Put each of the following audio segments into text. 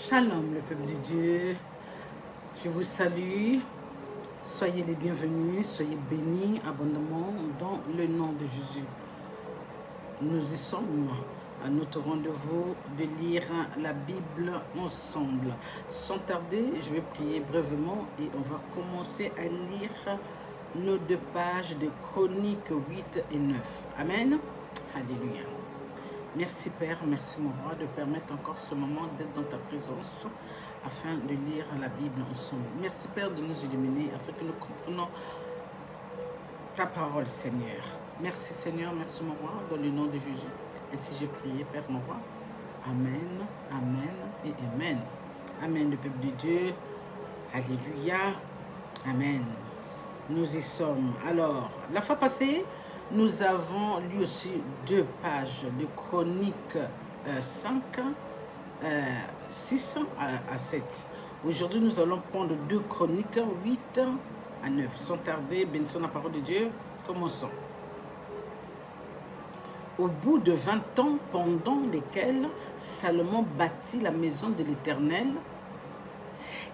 Shalom, le peuple de Dieu. Je vous salue. Soyez les bienvenus, soyez bénis abondamment dans le nom de Jésus. Nous y sommes à notre rendez-vous de lire la Bible ensemble. Sans tarder, je vais prier brièvement et on va commencer à lire nos 2 pages de Chroniques 8 et 9. Amen. Alléluia. Merci Père, merci mon roi de permettre encore ce moment d'être dans ta présence afin de lire la Bible ensemble. Merci Père de nous illuminer afin que nous comprenions ta parole Seigneur. Merci Seigneur, merci mon roi, dans le nom de Jésus. Ainsi j'ai prié Père mon roi. Amen, amen et amen. Amen le peuple de Dieu. Alléluia. Amen. Nous y sommes. Alors, la fois passée, nous avons lu aussi 2 pages de Chroniques 5, 6 à 7. Aujourd'hui, nous allons prendre 2 Chroniques 8 à 9. Sans tarder, bénissons la parole de Dieu. Commençons. Au bout de 20 ans, pendant lesquels Salomon bâtit la maison de l'Éternel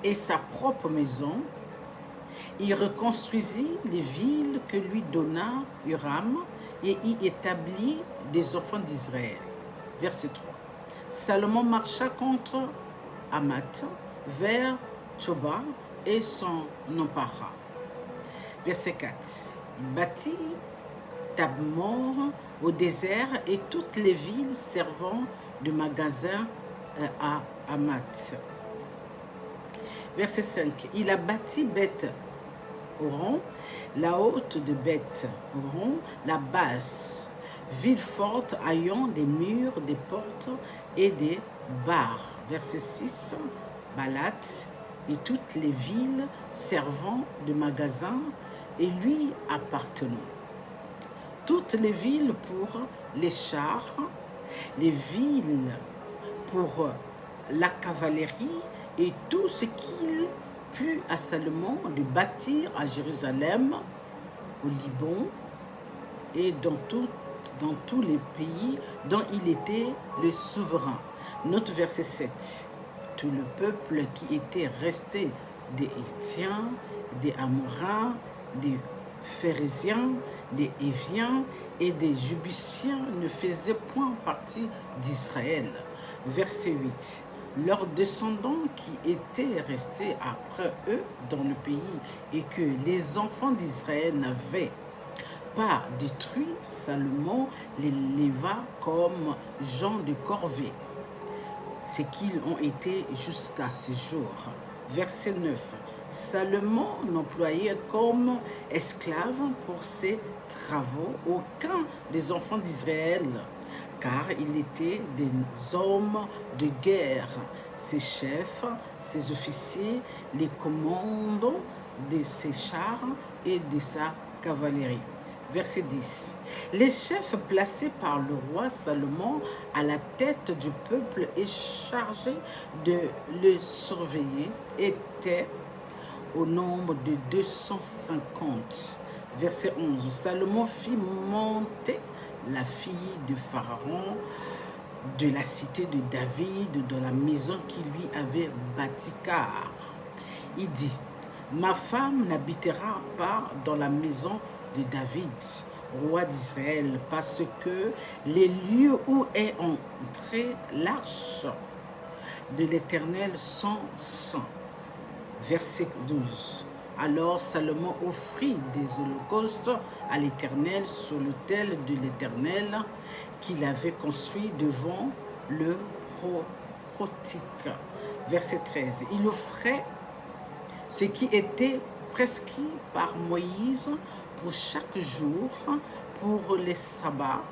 et sa propre maison, il reconstruisit les villes que lui donna Huram et y établit des enfants d'Israël. Verset 3. Salomon marcha contre Hamath vers Tsoba et s'en empara. Verset 4. Il bâtit Tabmor au désert et toutes les villes servant de magasin à Hamath. Verset 5. Il a bâti Beth-Horon, la haute de Beth-Horon, la basse, ville forte ayant des murs, des portes et des barres. Verset 6. Balat et toutes les villes servant de magasins et lui appartenant. Toutes les villes pour les chars, les villes pour la cavalerie et tout ce qu'il plut à Salomon de bâtir à Jérusalem, au Liban et dans tous les pays dont il était le souverain. Note verset 7. Tout le peuple qui était resté des Hétiens, des Amorains, des Phérésiens, des Éviens et des Jubusiens ne faisait point partie d'Israël. Verset 8. Leurs descendants qui étaient restés après eux dans le pays et que les enfants d'Israël n'avaient pas détruit, Salomon les leva comme gens de corvée, ce qu'ils ont été jusqu'à ce jour. Verset 9. Salomon n'employait comme esclave pour ses travaux aucun des enfants d'Israël, car il était des hommes de guerre, ses chefs, ses officiers, les commandants de ses chars et de sa cavalerie. Verset 10. Les chefs placés par le roi Salomon à la tête du peuple et chargés de le surveiller étaient au nombre de 250. Verset 11. Salomon fit monter la fille de Pharaon de la cité de David dans la maison qui lui avait bâti, car il dit: ma femme n'habitera pas dans la maison de David, roi d'Israël, parce que les lieux où est entrée l'arche de l'Éternel sont saints. Verset 12. Alors Salomon offrit des holocaustes à l'Éternel sur l'autel de l'Éternel qu'il avait construit devant le portique. Verset 13. Il offrait ce qui était prescrit par Moïse pour chaque jour, pour les sabbats,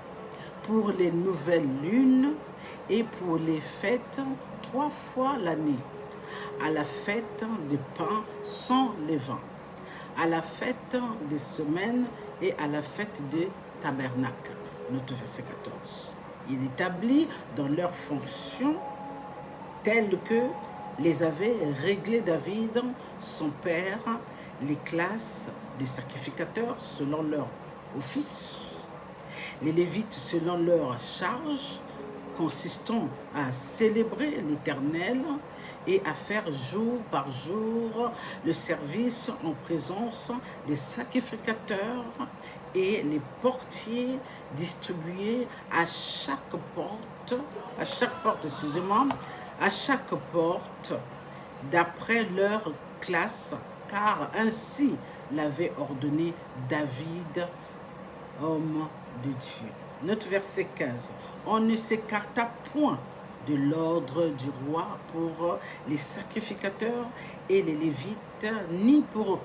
pour les nouvelles lunes et pour les fêtes 3 fois l'année, à la fête des pains sans levain, à la fête des semaines et à la fête des tabernacles. Note verset 14. Il établit dans leurs fonctions telles que les avait réglées David, son père, les classes des sacrificateurs selon leur office, les Lévites selon leur charge, consistant à célébrer l'Éternel, et à faire jour par jour le service en présence des sacrificateurs et les portiers distribués excusez-moi, à chaque porte d'après leur classe, car ainsi l'avait ordonné David, homme de Dieu. Notre verset 15. On ne s'écarta point de l'ordre du roi pour les sacrificateurs et les Lévites, ni pour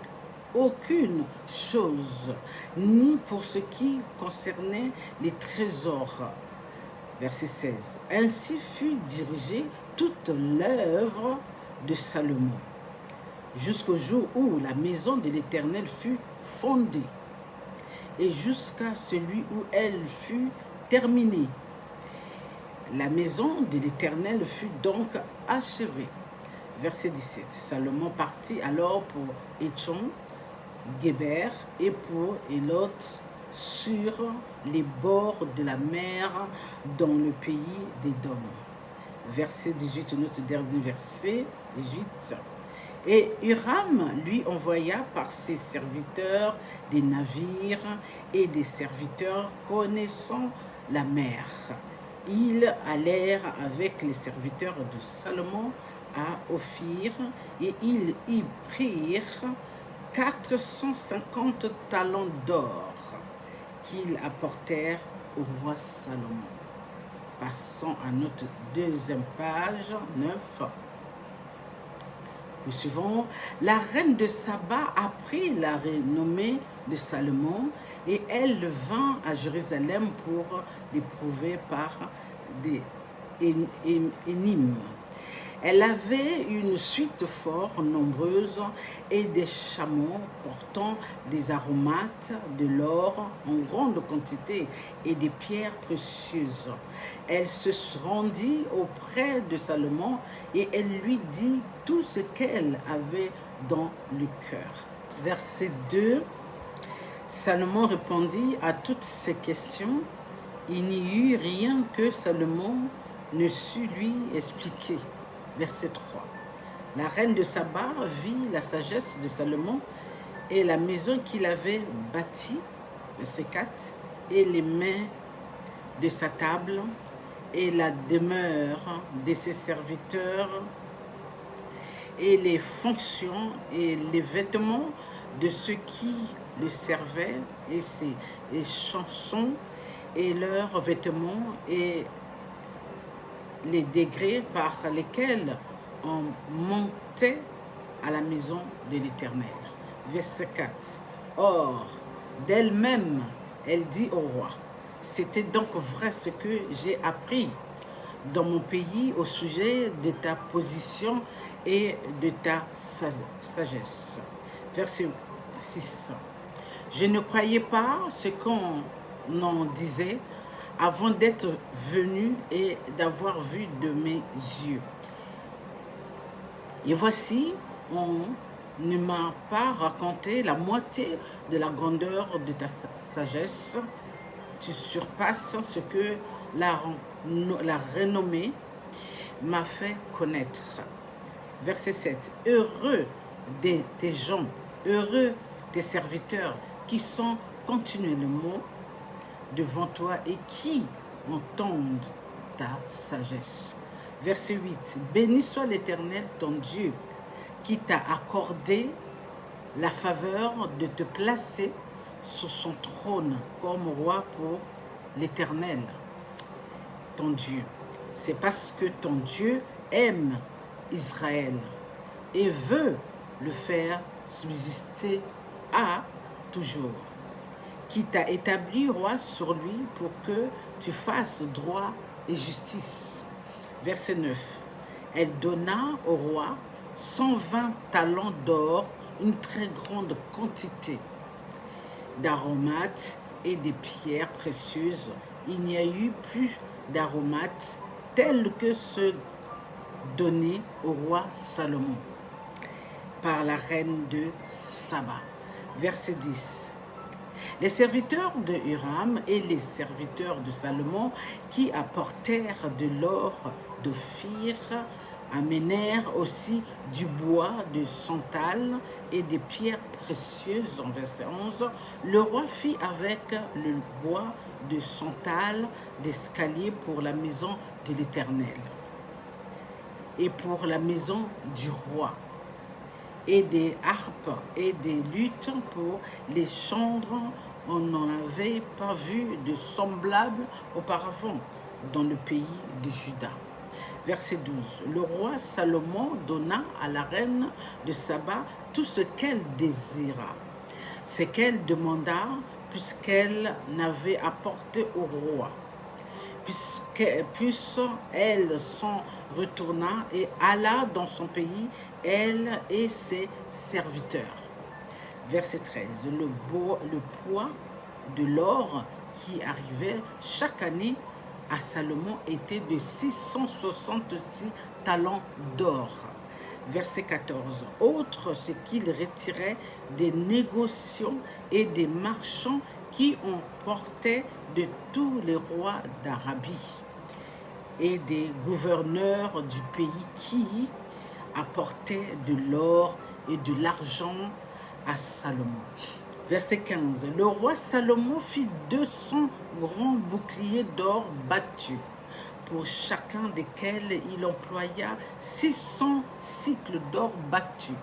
aucune chose, ni pour ce qui concernait les trésors. Verset 16. Ainsi fut dirigée toute l'œuvre de Salomon, jusqu'au jour où la maison de l'Éternel fut fondée, et jusqu'à celui où elle fut terminée. La maison de l'Éternel fut donc achevée. Verset 17. Salomon partit alors pour Étron, Guéber et pour Élot sur les bords de la mer dans le pays d'Édom. Verset 18, notre dernier verset, 18. Et Huram lui envoya par ses serviteurs des navires et des serviteurs connaissant la mer. Ils allèrent avec les serviteurs de Salomon à Ophir et ils y prirent 450 talents d'or qu'ils apportèrent au roi Salomon. Passons à notre deuxième page, 9. Nous suivons. La reine de Saba apprit la renommée de Salomon et elle vint à Jérusalem pour l'éprouver par des énigmes. Elle avait une suite fort nombreuse et des chameaux portant des aromates, de l'or en grande quantité et des pierres précieuses. Elle se rendit auprès de Salomon et elle lui dit tout ce qu'elle avait dans le cœur. Verset 2. Salomon répondit à toutes ces questions. Il n'y eut rien que Salomon ne sut lui expliquer. Verset 3. La reine de Saba vit la sagesse de Salomon et la maison qu'il avait bâtie, verset 4, et les mains de sa table et la demeure de ses serviteurs et les fonctions et les vêtements de ceux qui le servaient et ses chansons et leurs vêtements et les degrés par lesquels on montait à la maison de l'Éternel. Verset 4. Or, d'elle-même, elle dit au roi, c'était donc vrai ce que j'ai appris dans mon pays au sujet de ta position et de ta sagesse. Verset 6. Je ne croyais pas ce qu'on en disait avant d'être venu et d'avoir vu de mes yeux. Et voici, on ne m'a pas raconté la moitié de la grandeur de ta sagesse. Tu surpasses ce que la renommée m'a fait connaître. Verset 7. Heureux tes gens, heureux tes serviteurs qui sont continuellement devant toi et qui entendent ta sagesse. Verset 8. Béni soit l'Éternel ton Dieu qui t'a accordé la faveur de te placer sur son trône comme roi pour l'Éternel, ton Dieu. C'est parce que ton Dieu aime Israël et veut le faire subsister à toujours, qui t'a établi roi sur lui pour que tu fasses droit et justice. Verset 9. Elle donna au roi 120 talents d'or, une très grande quantité d'aromates et des pierres précieuses. Il n'y a eu plus d'aromates tels que ceux donnés au roi Salomon par la reine de Saba. Verset 10. Les serviteurs de Huram et les serviteurs de Salomon qui apportèrent de l'or d'Ophir amenèrent aussi du bois de santal et des pierres précieuses. En verset 11, le roi fit avec le bois de santal d'escalier pour la maison de l'Éternel et pour la maison du roi, et des harpes et des luttes pour les chantres. On n'en avait pas vu de semblable auparavant dans le pays de Juda. Verset 12. Le roi Salomon donna à la reine de Saba tout ce qu'elle désira, ce qu'elle demanda, puisqu'elle n'avait apporté au roi. Puisqu'elle s'en retourna et alla dans son pays, elle et ses serviteurs. Verset 13. Le poids de l'or qui arrivait chaque année à Salomon était de 666 talents d'or. Verset 14. Autre ce qu'il retirait des négociants et des marchands qui ont porté de tous les rois d'Arabie et des gouverneurs du pays qui apportaient de l'or et de l'argent à Salomon. Verset 15. Le roi Salomon fit 200 grands boucliers d'or battus, pour chacun desquels il employa 600 cycles d'or battus.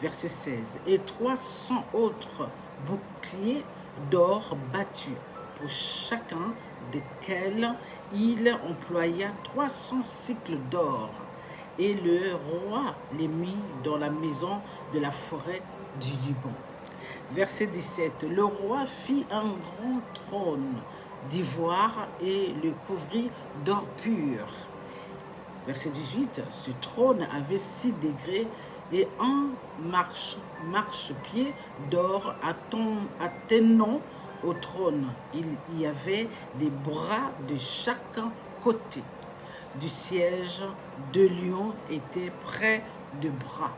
Verset 16. Et 300 autres boucliers d'or battus, pour chacun desquels il employa 300 cycles d'or. Et le roi les mit dans la maison de la forêt du Liban. Verset 17. Le roi fit un grand trône d'ivoire et le couvrit d'or pur. Verset 18. Ce trône avait 6 degrés et un marchepied d'or attenant au trône. Il y avait des bras de chaque côté. Du siège, 2 lions étaient près de bras.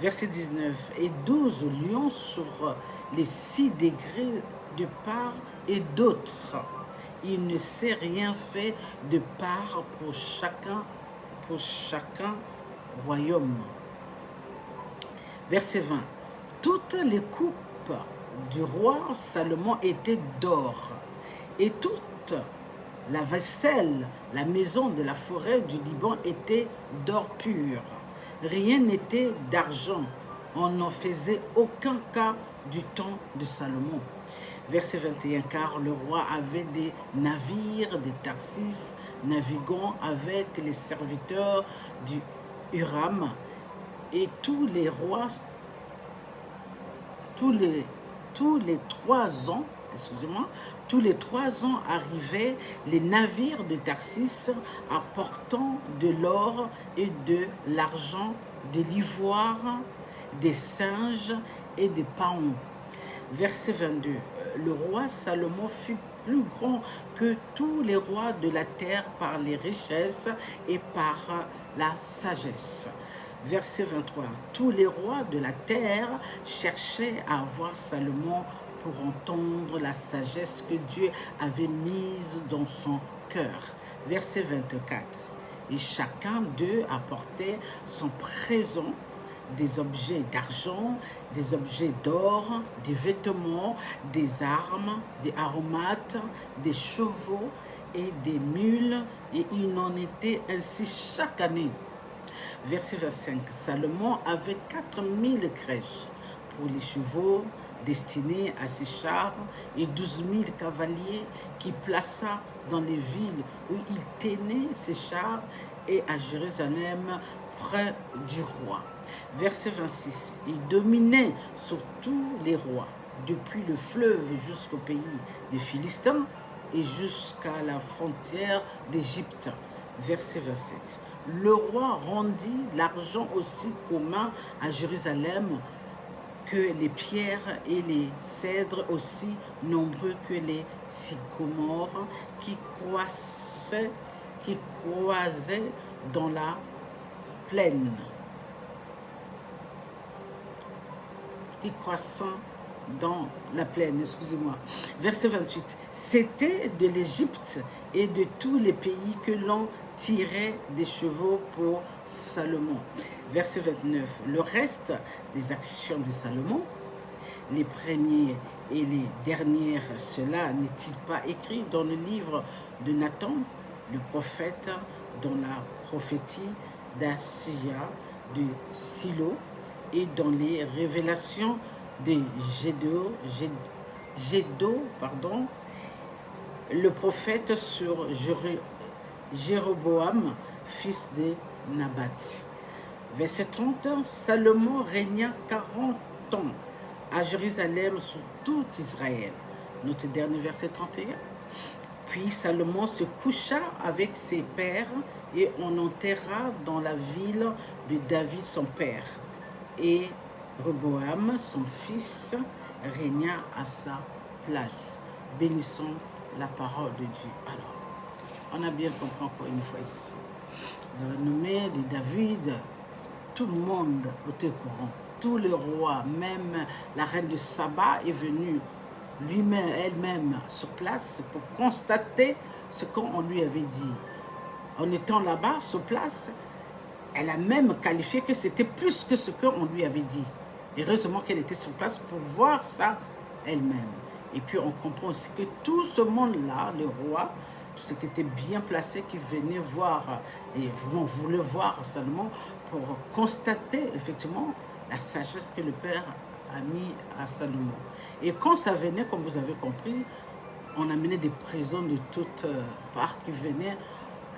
Verset 19. Et 12 lions sur les 6 degrés de part et d'autre. Il ne s'est rien fait de part pour chacun royaume. Verset 20. Toutes les coupes du roi Salomon étaient d'or, et toute la vaisselle, la maison de la forêt du Liban était d'or pur. Rien n'était d'argent. On n'en faisait aucun cas du temps de Salomon. Verset 21. Car le roi avait des navires de Tarsis naviguant avec les serviteurs du Huram, et tous les 3 ans, tous les 3 ans arrivaient les navires de Tarsis apportant de l'or et de l'argent, de l'ivoire, des singes et des paons. Verset 22. Le roi Salomon fut plus grand que tous les rois de la terre par les richesses et par la sagesse. Verset 23. Tous les rois de la terre cherchaient à voir Salomon pour entendre la sagesse que Dieu avait mise dans son cœur. Verset 24. Et chacun d'eux apportait son présent, des objets d'argent, des objets d'or, des vêtements, des armes, des aromates, des chevaux et des mules, et il en était ainsi chaque année. Verset 25. Salomon avait 4000 crèches pour les chevaux destinés à ses chars et 12 000 cavaliers qui plaça dans les villes où il tenait ses chars et à Jérusalem près du roi. Verset 26. Il dominait sur tous les rois, depuis le fleuve jusqu'au pays des Philistins et jusqu'à la frontière d'Égypte. Verset 27. Le roi rendit l'argent aussi commun à Jérusalem que les pierres et les cèdres, aussi nombreux que les sycomores qui croisaient dans la plaine. Qui croissant dans la plaine, excusez-moi. Verset 28. C'était de l'Égypte et de tous les pays que l'on tirait des chevaux pour Salomon. Verset 29. Le reste des actions de Salomon, les premiers et les dernières, cela n'est-il pas écrit dans le livre de Nathan, le prophète, dans la prophétie d'Assia de Silo et dans les révélations de Gédo, le prophète sur Jéroboam, fils de Nabat. Verset 30, Salomon régna 40 ans à Jérusalem sur tout Israël. Notre dernier verset 31. Puis Salomon se coucha avec ses pères et on enterra dans la ville de David son père. Et Rehoboam, son fils, régna à sa place. Bénissons la parole de Dieu. Alors, on a bien compris encore une fois ici. La renommée de David, tout le monde était au courant. Tous les rois, même la reine de Saba est venue lui-même, elle-même, sur place pour constater ce qu'on lui avait dit. En étant là-bas, sur place, elle a même qualifié que c'était plus que ce qu'on lui avait dit. Heureusement qu'elle était sur place pour voir ça elle-même. Et puis on comprend aussi que tout ce monde-là, les rois, tout ce qui était bien placé, qui venaient voir et voulaient voir Salomon pour constater effectivement la sagesse que le Père a mis à Salomon. Et quand ça venait, comme vous avez compris, on amenait des présents de toutes parts qui venaient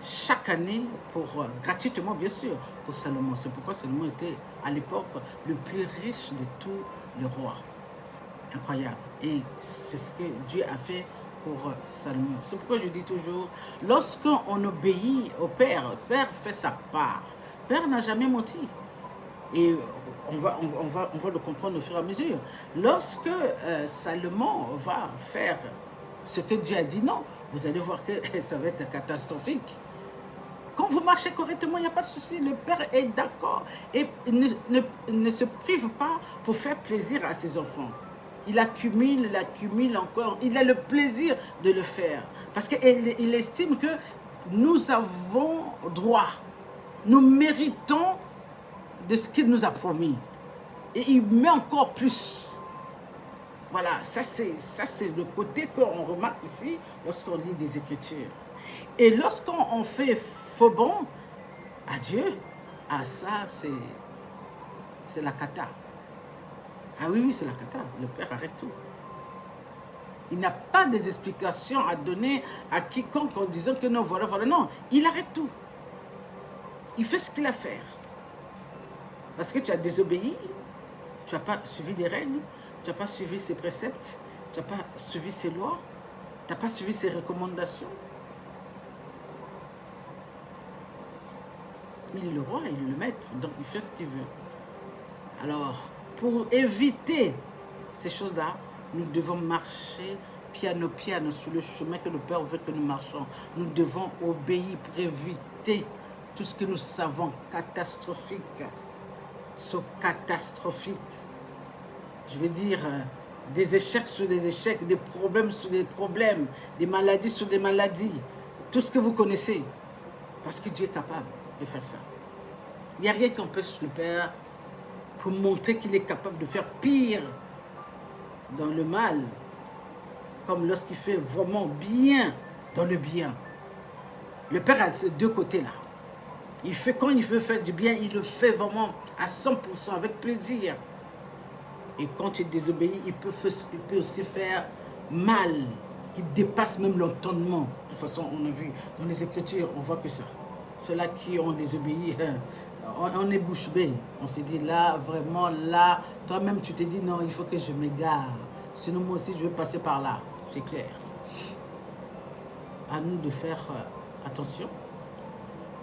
chaque année, gratuitement bien sûr, pour Salomon. C'est pourquoi Salomon était à l'époque le plus riche de tous les rois. Incroyable. Et c'est ce que Dieu a fait pour Salomon. C'est pourquoi je dis toujours, lorsqu'on obéit au Père, le Père fait sa part. Le Père n'a jamais menti. Et on va le comprendre au fur et à mesure. Lorsque Salomon va faire ce que Dieu a dit non, vous allez voir que ça va être catastrophique. Quand vous marchez correctement, il n'y a pas de souci. Le Père est d'accord et ne se prive pas pour faire plaisir à ses enfants. Il accumule encore. Il a le plaisir de le faire. Parce qu'il estime que nous avons droit. Nous méritons de ce qu'il nous a promis. Et il met encore plus. Voilà, ça c'est le côté qu'on remarque ici lorsqu'on lit des Écritures. Et lorsqu'on fait faux bon à Dieu, ça c'est la cata. Ah oui, c'est la cata. Le Père arrête tout. Il n'a pas des explications à donner à quiconque en disant que non, voilà. Non, il arrête tout. Il fait ce qu'il a à faire. Parce que tu as désobéi, tu n'as pas suivi les règles, tu n'as pas suivi ses préceptes, tu n'as pas suivi ses lois, tu n'as pas suivi ses recommandations. Il est le roi, il est le maître, donc il fait ce qu'il veut. Alors, pour éviter ces choses-là, nous devons marcher piano sur le chemin que le Père veut que nous marchions. Nous devons obéir pour éviter tout ce que nous savons catastrophique. Catastrophique. Je veux dire, des échecs sur des échecs, des problèmes sur des problèmes, des maladies sur des maladies. Tout ce que vous connaissez. Parce que Dieu est capable de faire ça. Il n'y a rien qui empêche le Père pour montrer qu'il est capable de faire pire dans le mal, comme lorsqu'il fait vraiment bien dans le bien. Le Père a ces deux côtés-là. Quand il veut faire du bien, il le fait vraiment à 100%, avec plaisir. Et quand il désobéit, il peut aussi faire mal, qui dépasse même l'entendement. De toute façon, on a vu dans les Écritures, on voit que ça. Ceux-là qui ont désobéi, on est bouche bée. On s'est dit là, vraiment là, toi-même tu t'es dit non, il faut que je m'égare. Sinon moi aussi je vais passer par là. C'est clair. À nous de faire attention.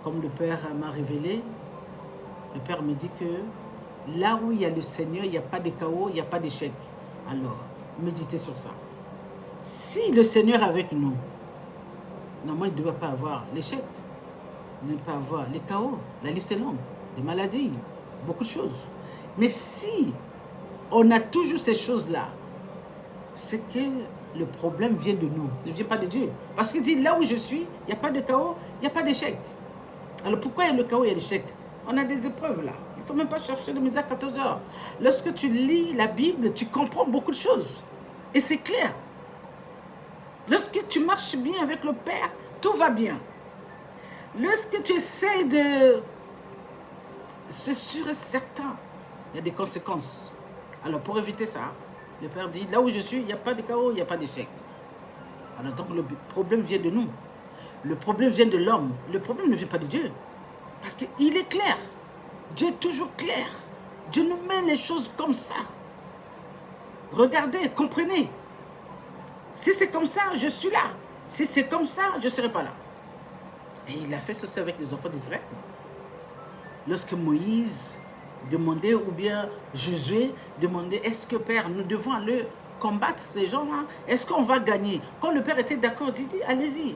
Comme le Père m'a révélé, le Père me dit que là où il y a le Seigneur, il n'y a pas de chaos, il n'y a pas d'échec. Alors, méditez sur ça. Si le Seigneur est avec nous, normalement il ne devrait pas avoir l'échec, il ne devrait pas avoir les chaos. La liste est longue, des maladies, beaucoup de choses. Mais si on a toujours ces choses-là, c'est que le problème vient de nous, ne vient pas de Dieu. Parce qu'il dit, là où je suis, il n'y a pas de chaos, il n'y a pas d'échec. Alors pourquoi il y a le chaos et l'échec? On a des épreuves là. Il ne faut même pas chercher le midi à 14 heures. Lorsque tu lis la Bible, tu comprends beaucoup de choses. Et c'est clair. Lorsque tu marches bien avec le Père, tout va bien. Lorsque tu essaies de... C'est sûr et certain, il y a des conséquences. Alors pour éviter ça, le Père dit, là où je suis, il n'y a pas de chaos, il n'y a pas d'échec. Alors donc le problème vient de nous. Le problème vient de l'homme. Le problème ne vient pas de Dieu. Parce qu'il est clair. Dieu est toujours clair. Dieu nous met les choses comme ça. Regardez, comprenez. Si c'est comme ça, je suis là. Si c'est comme ça, je ne serai pas là. Et il a fait ceci avec les enfants d'Israël. Lorsque Moïse demandait, ou bien Josué demandait, est-ce que Père, nous devons aller combattre ces gens-là? Est-ce qu'on va gagner? Quand le Père était d'accord, il dit, allez-y,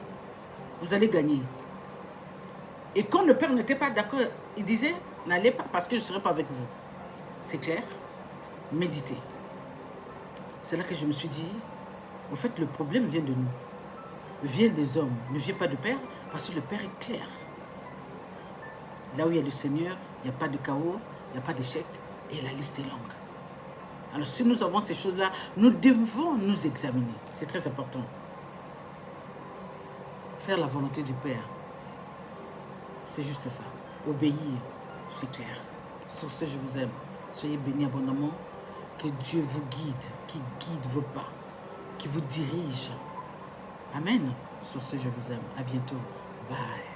vous allez gagner. Et quand le Père n'était pas d'accord, il disait, n'allez pas parce que je ne serai pas avec vous. C'est clair? Méditez. C'est là que je me suis dit, en fait, le problème vient de nous. Vient des hommes, ne vient pas du Père, parce que le Père est clair. Là où il y a le Seigneur, il n'y a pas de chaos, il n'y a pas d'échec, et la liste est longue. Alors si nous avons ces choses-là, nous devons nous examiner. C'est très important. Faire la volonté du Père, c'est juste ça. Obéir, c'est clair. Sur ce, je vous aime. Soyez bénis abondamment. Que Dieu vous guide, qui guide vos pas, qui vous dirige. Amen. Sur ce, je vous aime. À bientôt. Bye.